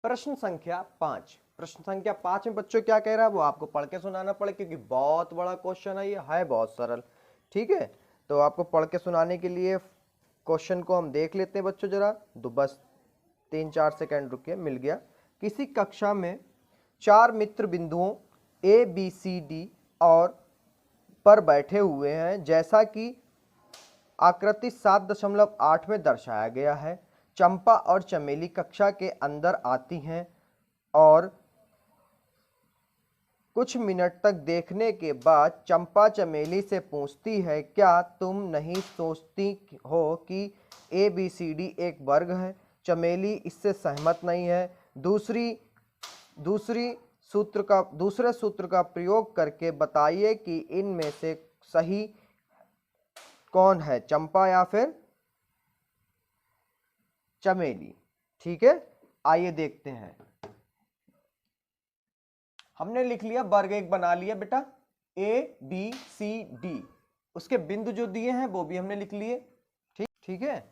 प्रश्न संख्या 5। प्रश्न संख्या 5 में बच्चों क्या कह रहा है वो आपको पढ़ के सुनाना पड़ेगा, क्योंकि बहुत बड़ा क्वेश्चन है, ये है बहुत सरल। ठीक है, तो आपको पढ़ के सुनाने के लिए क्वेश्चन को हम देख लेते हैं बच्चों जरा। तो बस 3-4 सेकंड रुकिए, मिल गया। किसी कक्षा में 4 मित्र बिंदुओं ए बी सी डी और पर बैठे हुए हैं, जैसा कि आकृति 7.8 में दर्शाया गया है। चंपा और चमेली कक्षा के अंदर आती हैं और कुछ मिनट तक देखने के बाद चंपा चमेली से पूछती है, क्या तुम नहीं सोचती हो कि ए बी सी डी एक वर्ग है? चमेली इससे सहमत नहीं है। दूसरे सूत्र का प्रयोग करके बताइए कि इनमें से सही कौन है, चंपा या फिर चमेली। ठीक है, आइए देखते हैं। हमने लिख लिया वर्ग एक बना लिया बेटा, ए बी सी डी। उसके बिंदु जो दिए हैं वो भी हमने लिख लिए। ठीक है,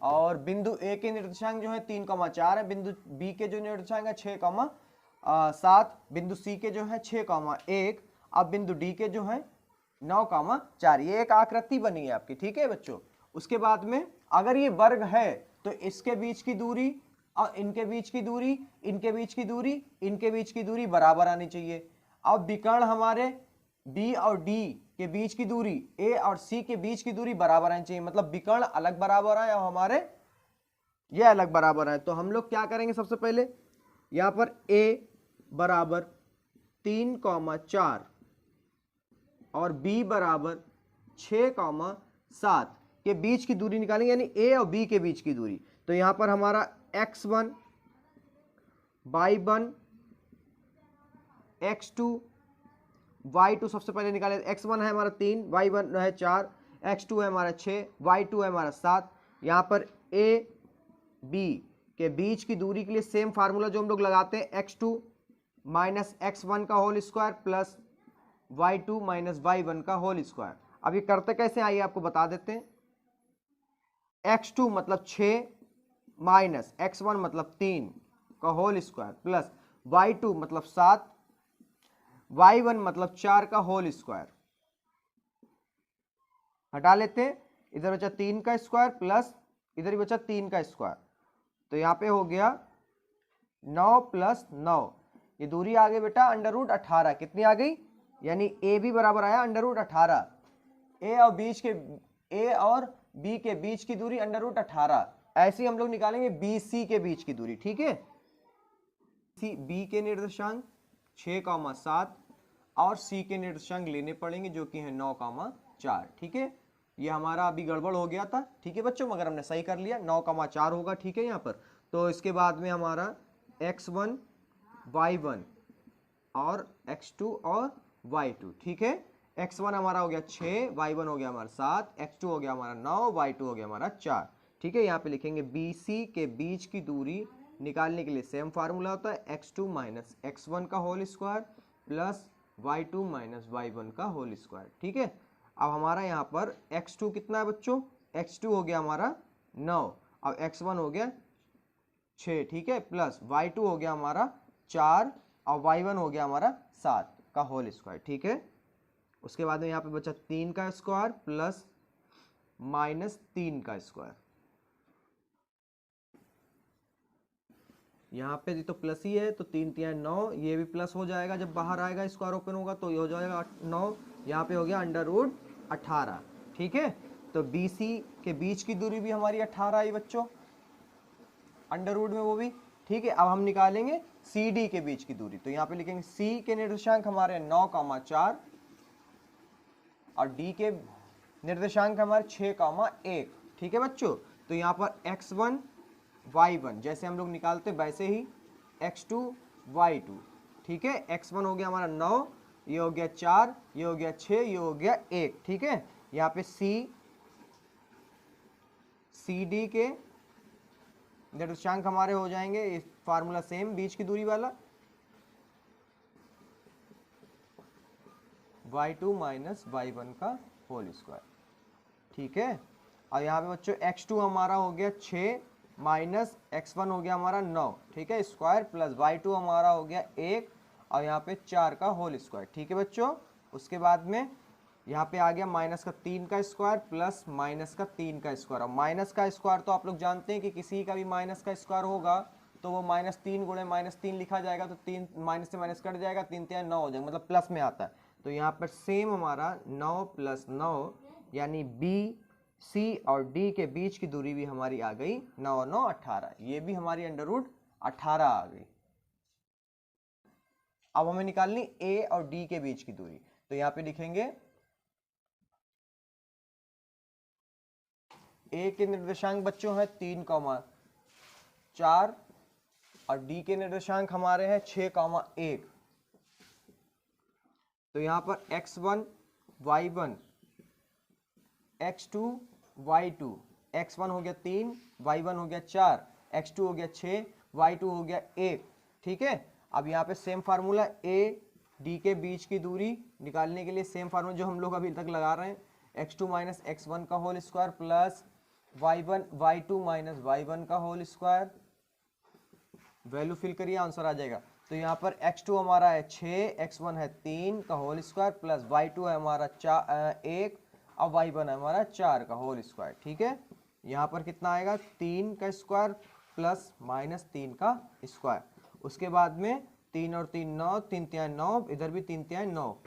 और बिंदु ए के निर्देशांक जो है 3,4 है, बिंदु बी के जो निर्देशांक है 6,7, बिंदु सी के जो है 6,1, अब बिंदु डी के जो है 9,4। ये एक आकृति बनी है आपकी। ठीक है बच्चों, उसके बाद में अगर ये वर्ग है तो इसके बीच की दूरी और इनके बीच की दूरी, इनके बीच की दूरी, इनके बीच की दूरी बराबर आनी चाहिए। अब विकर्ण हमारे बी और डी के बीच की दूरी, ए और सी के बीच की दूरी बराबर आनी चाहिए, मतलब विकर्ण अलग बराबर आए और हमारे ये अलग बराबर आए। तो हम लोग क्या करेंगे, सबसे पहले यहां पर ए बराबर 3,4 और बी बराबर 6,7 के बीच की दूरी निकालेंगे, यानी ए और बी के बीच की दूरी। तो यहां पर हमारा x1, y1, x2, y2 सबसे पहले निकाले। x1 है हमारा 3, y1 है 4, x2 है हमारा 6, y2 है हमारा 7। यहां पर a b के बीच की दूरी के लिए सेम फार्मूला जो हम लोग लगाते हैं, x2 माइनस x1 का whole square plus y2 minus y1 का होल स्क्वायर। अब ये करते कैसे, आइए आपको बता देते हैं। x2 मतलब 6 माइनस x1 मतलब 3 का होल स्क्वायर प्लस y2 मतलब 7, y1 मतलब 4 का होल स्क्वायर। हटा लेते हैं, इधर बचा 3 का स्क्वायर प्लस इधर ही बचा 3 का स्क्वायर। तो यहां पे हो गया 9 प्लस 9, ये दूरी आ गई बेटा √18। कितनी आ गई, यानी ए बी बराबर आया √18। ए और बी के बीच की दूरी √18। ऐसे ही हम लोग निकालेंगे बी सी के बीच की दूरी। ठीक है, बी के निर्देशांक 6,7 और सी के निर्देशांक लेने पड़ेंगे जो कि है 9,4। ठीक है, ये हमारा अभी गड़बड़ हो गया था। ठीक है बच्चों, मगर हमने सही कर लिया, 9,4 होगा। ठीक है, यहाँ पर तो इसके बाद में हमारा x1, y1 और x2 और y2। ठीक है, x1 हमारा हो गया 6, y1 हो गया हमारा 7, x2 हो गया हमारा 9, y2 हो गया हमारा 4। ठीक है, यहाँ पे लिखेंगे BC के बीच की दूरी निकालने के लिए सेम फार्मूला होता है, x2 माइनस x1 का whole square plus y2 minus y1 का होल स्क्वायर। ठीक है, अब हमारा यहाँ पर x2 कितना है बच्चों, x2 हो गया हमारा 9, अब x1 हो गया 6। ठीक है, प्लस y2 हो गया हमारा 4 और y1 हो गया हमारा 7 का होल स्क्वायर। ठीक है, उसके बाद में यहाँ पे बचा 3 का स्क्वायर प्लस माइनस 3 का स्क्वायर। यहाँ पे तो प्लस ही है, तो 3 3 9, ये भी प्लस हो जाएगा जब बाहर आएगा, स्क्वायर ओपन होगा तो ये हो जाएगा 9, यहाँ पे हो गया √18। ठीक है, तो BC के बीच की दूरी भी हमारी 18 आई बच्चों, अंडर रूट में वो भी। ठीक है, अब हम निकालेंगे CD के बीच की दूरी। तो यहाँ पे लिखेंगे C के निर्देशांक हमारे 9,4 और D के निर्देशांक हमारे 6,1। ठीक है बच्चों, तो यहाँ पर x1 y1 जैसे हम लोग निकालते वैसे ही x2 y2। ठीक है, x1 हो गया हमारा 9, ये हो गया 4, ये हो गया 6, ये हो गया 1। ठीक है, यहाँ पे CD के निर्देशांक हमारे हो जाएंगे, इस फार्मूला सेम बीच की दूरी वाला, y2 माइनस y1 का होल स्क्वायर। ठीक है, और यहाँ पे बच्चों x2 हमारा हो गया 6 माइनस x1 हो गया हमारा 9, ठीक है, स्क्वायर प्लस y2 हमारा हो गया 1 और यहाँ पे 4 का होल स्क्वायर, ठीक है बच्चों। उसके बाद में यहाँ पे आ गया माइनस का 3 का स्क्वायर प्लस माइनस का 3 का स्क्वायर। और माइनस का स्क्वायर तो आप लोग जानते हैं कि किसी का भी माइनस का स्क्वायर होगा तो वो -3 गुणे -3 लिखा जाएगा, तो 3 माइनस से माइनस कट जाएगा, 3 3 9 हो जाएगा, मतलब प्लस में आता है। तो यहाँ पर सेम हमारा 9 + 9 यानी बी सी और डी के बीच की दूरी भी हमारी आ गई 9 और 9 18, ये भी हमारी √18 आ गई। अब हमें निकालनी ए और डी के बीच की दूरी, तो यहाँ पे लिखेंगे ए के निर्देशांक बच्चों है 3,4 और डी के निर्देशांक हमारे हैं 6,1। तो यहाँ पर x1 y1 x2 y2, x1 हो गया 3, y1 हो गया 4, x2 हो गया 6, y2 हो गया 1, ठीक है। अब यहाँ पे सेम फार्मूला a d के बीच की दूरी निकालने के लिए सेम फार्मूला जो हम लोग अभी तक लगा रहे हैं, x2 - x1 का whole square plus y1 y2 - y1 का होल स्क्वायर, वैल्यू फिल करिए आंसर आ जाएगा। तो यहाँ पर x2 हमारा है 6, x1 है 3 का होल स्क्वायर प्लस y2 है हमारा 1 और y1 है हमारा 4 का होल स्क्वायर, ठीक है। यहाँ पर कितना आएगा 3 का स्क्वायर प्लस -3 का स्क्वायर। उसके बाद में 3 और 3 9, 3 3 9, इधर भी 3 3 9,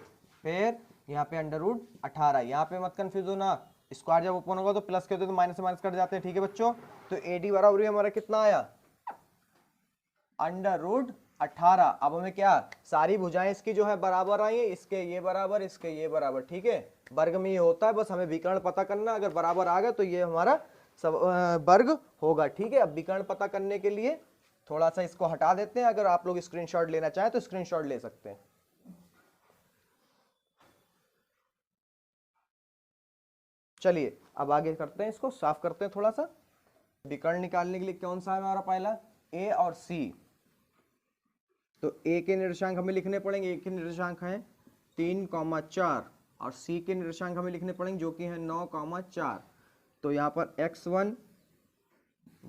फिर यहाँ पे √18। यहाँ पे मत कंफ्यूज होना, स्क्वायर जब ओपन होगा तो प्लस के होते तो माइनस से माइनस कट जाते हैं, ठीक है बच्चों। तो AD बराबर हमारा कितना आया √18। अब हमें क्या सारी भुजाएं इसकी जो है बराबर आई है, इसके ये बराबर, इसके ये बराबर, ठीक है। वर्ग में ये होता है, बस हमें विकर्ण पता करना, अगर बराबर आ गया तो ये हमारा सब वर्ग होगा, ठीक है। अब विकर्ण पता करने के लिए थोड़ा सा इसको हटा देते हैं, अगर आप लोग स्क्रीनशॉट लेना चाहें तो स्क्रीनशॉट ले सकते हैं। चलिए अब आगे करते हैं, इसको साफ करते हैं थोड़ा सा। विकर्ण निकालने के लिए कौन सा है हमारा पहला, ए और सी। तो ए के निर्देशांक हमें लिखने पड़ेंगे, ए के निर्देशांक हैं 3,4 और सी के निर्देशांक हमें लिखने पड़ेंगे जो कि है 9,4। तो यहाँ पर x1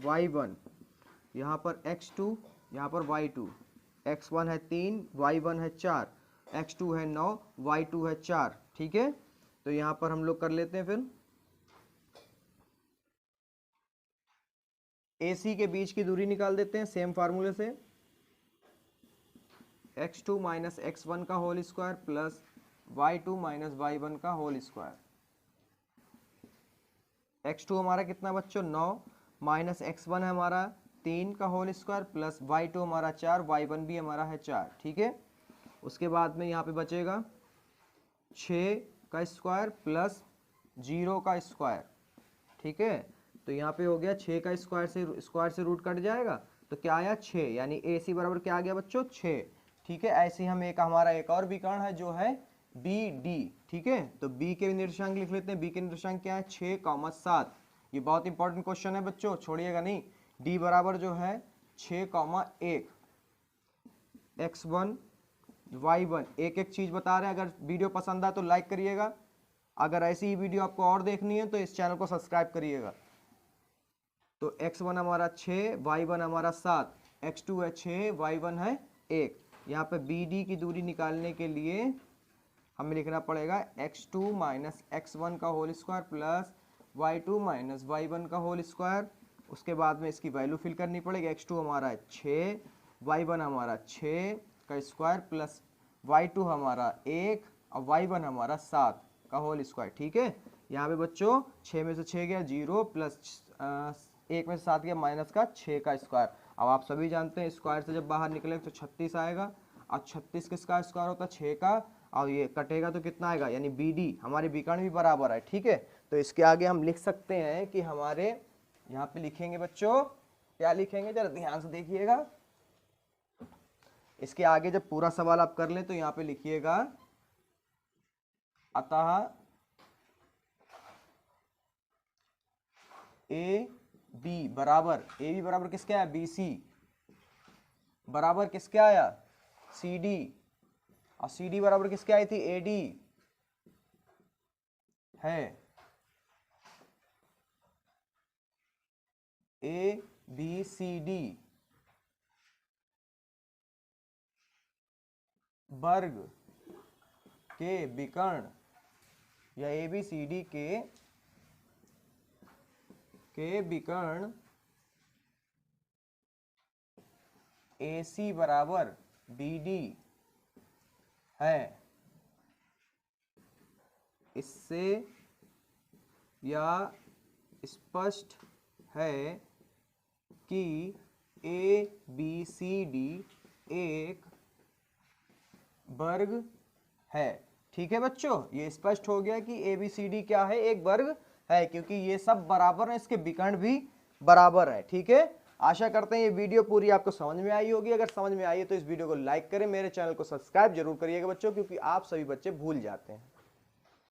y1, यहाँ पर x2, यहाँ पर y2, x1 है 3, y1 है 4, x2 है 9, y2 है 4, ठीक है। तो यहाँ पर हम लोग कर लेते हैं, फिर AC के बीच की दूरी निकाल देते हैं सेम फार्मूले से, x2 - x1 का whole square plus y2 - y1 का होल स्क्वायर। x2 हमारा कितना बच्चों 9, माइनस x1 है हमारा 3 का होल स्क्वायर प्लस y2 हमारा 4, y1 भी हमारा है 4, ठीक है। उसके बाद में यहाँ पे बचेगा 6 का स्क्वायर प्लस 0 का स्क्वायर, ठीक है। तो यहाँ पे हो गया 6 का स्क्वायर से रूट कट जाएगा, तो क्या आया 6, यानी AC बराबर क्या आ गया बच्चों 6, ठीक है। ऐसे ही हम हमारा एक और विकर्ण है जो है BD, ठीक है। तो B के निर्देशांक लिख लेते हैं, B के निर्देशांक क्या है 6,7। ये बहुत इंपॉर्टेंट क्वेश्चन है बच्चों, छोड़िएगा नहीं। D बराबर जो है 6,1, x1 y1, एक एक चीज बता रहे हैं। अगर वीडियो पसंद आए तो लाइक करिएगा, अगर ऐसी ही वीडियो आपको और देखनी है तो इस चैनल को सब्सक्राइब करिएगा। तो x1 हमारा 6, y1 हमारा 7, x2 है 6, y1 है 1। यहाँ पे BD की दूरी निकालने के लिए हमें लिखना पड़ेगा x2 - x1 का whole square plus y2 - y1 का होल स्क्वायर। उसके बाद में इसकी वैल्यू फिल करनी पड़ेगी, x2 हमारा है 6, y1 हमारा 6 का स्क्वायर प्लस y2 हमारा 1 और y1 हमारा 7 का होल स्क्वायर, ठीक है। यहाँ पे बच्चों 6 में से 6 गया 0 प्लस 1 में से 7 गया माइनस का 6 का स्क्वायर। अब आप सभी जानते हैं स्क्वायर से जब बाहर निकलेगा तो 36 आएगा, और 36 किसका स्क्वायर होता है 6 का, और ये कटेगा तो कितना आएगा, यानी BD हमारे विकर्ण भी बराबर है, ठीक है। तो इसके आगे हम लिख सकते हैं कि हमारे यहाँ पे लिखेंगे बच्चों, क्या लिखेंगे जरा ध्यान से देखिएगा। इसके आगे जब पूरा सवाल आप कर लें तो यहाँ पे लिखिएगा अतः AB बराबर किसके आया BC बराबर किसके आया CD, और CD बराबर किसके आई थी AD है। बी सी डी वर्ग के विकर्ण या ए बी सी डी के विकर्ण ए सी बराबर बी डी है, इससे यह स्पष्ट है कि ए बी सी डी एक वर्ग है। ठीक है बच्चों, ये स्पष्ट हो गया कि ए बी सी डी क्या है, एक वर्ग है, क्योंकि ये सब बराबर है, इसके विकर्ण भी बराबर है। ठीक है, आशा करते हैं ये वीडियो पूरी आपको समझ में आई होगी। अगर समझ में आई है तो इस वीडियो को लाइक करें, मेरे चैनल को सब्सक्राइब जरूर करिएगा बच्चों, क्योंकि आप सभी बच्चे भूल जाते हैं।